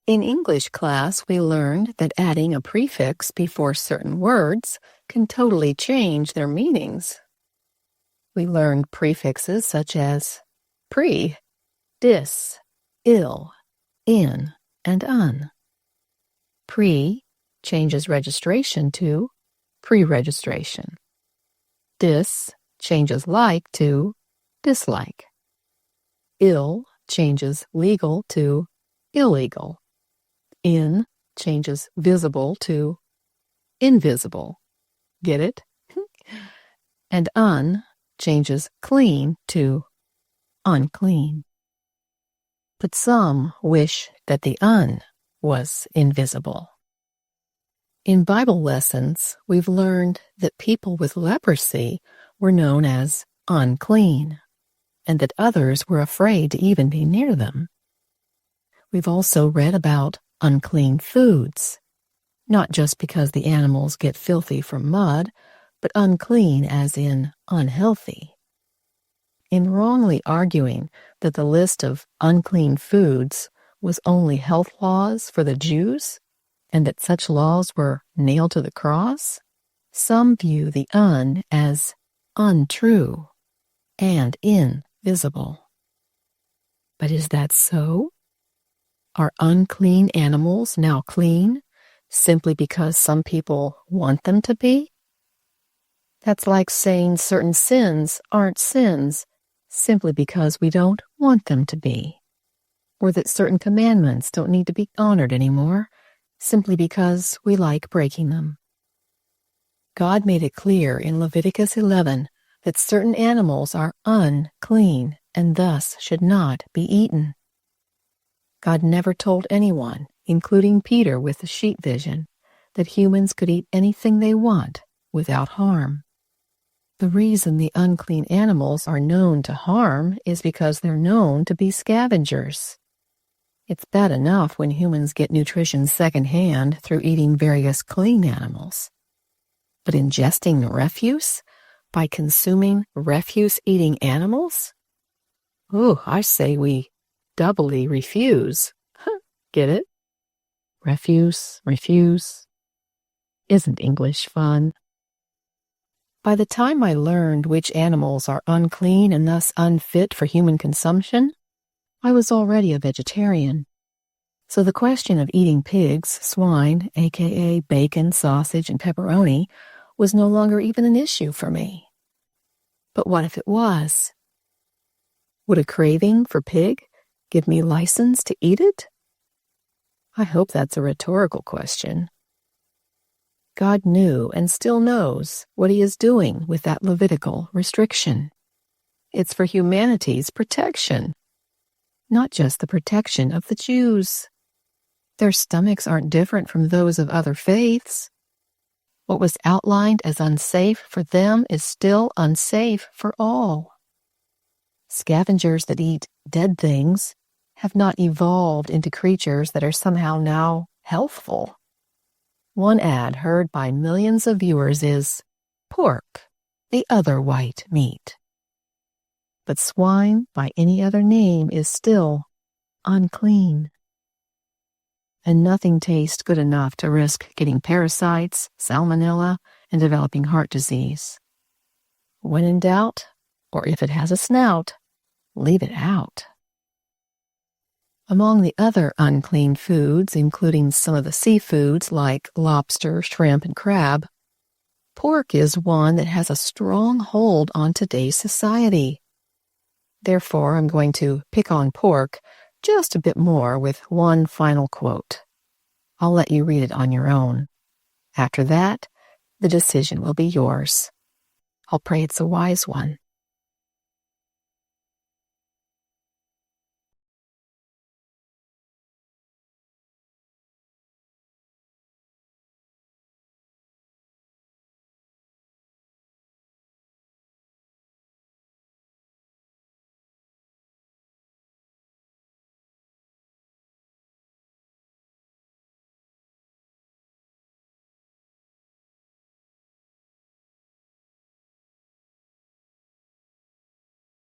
In English class, we learned that adding a prefix before certain words can totally change their meanings. We learned prefixes such as pre, dis, ill, in, and un. Pre changes registration to pre-registration. Dis changes like to dislike. Ill changes legal to illegal. In changes visible to invisible. Get it? And un changes clean to unclean. But some wish that the un was invisible. In Bible lessons, we've learned that people with leprosy were known as unclean, and that others were afraid to even be near them. We've also read about unclean foods, not just because the animals get filthy from mud, but unclean as in unhealthy. In wrongly arguing that the list of unclean foods was only health laws for the Jews, and that such laws were nailed to the cross, some view the un as untrue and invisible. But is that so? Are unclean animals now clean simply because some people want them to be? That's like saying certain sins aren't sins simply because we don't want them to be, or that certain commandments don't need to be honored anymore simply because we like breaking them. God made it clear in Leviticus 11 that certain animals are unclean and thus should not be eaten. God never told anyone, including Peter with the sheep vision, that humans could eat anything they want without harm. The reason the unclean animals are known to harm is because they're known to be scavengers. It's bad enough when humans get nutrition secondhand through eating various clean animals. But ingesting refuse by consuming refuse-eating animals? Oh, I say we doubly refuse. Get it? Refuse. Isn't English fun? By the time I learned which animals are unclean and thus unfit for human consumption, I was already a vegetarian. So the question of eating pigs, swine, aka bacon, sausage, and pepperoni, was no longer even an issue for me. But what if it was? Would a craving for pig give me license to eat it? I hope that's a rhetorical question. God knew and still knows what he is doing with that Levitical restriction. It's for humanity's protection, not just the protection of the Jews. Their stomachs aren't different from those of other faiths. What was outlined as unsafe for them is still unsafe for all. Scavengers that eat dead things have not evolved into creatures that are somehow now healthful. One ad heard by millions of viewers is pork, the other white meat. But swine, by any other name, is still unclean. And nothing tastes good enough to risk getting parasites, salmonella, and developing heart disease. When in doubt, or if it has a snout, leave it out. Among the other unclean foods, including some of the seafoods like lobster, shrimp, and crab, pork is one that has a strong hold on today's society. Therefore, I'm going to pick on pork just a bit more with one final quote. I'll let you read it on your own. After that, the decision will be yours. I'll pray it's a wise one.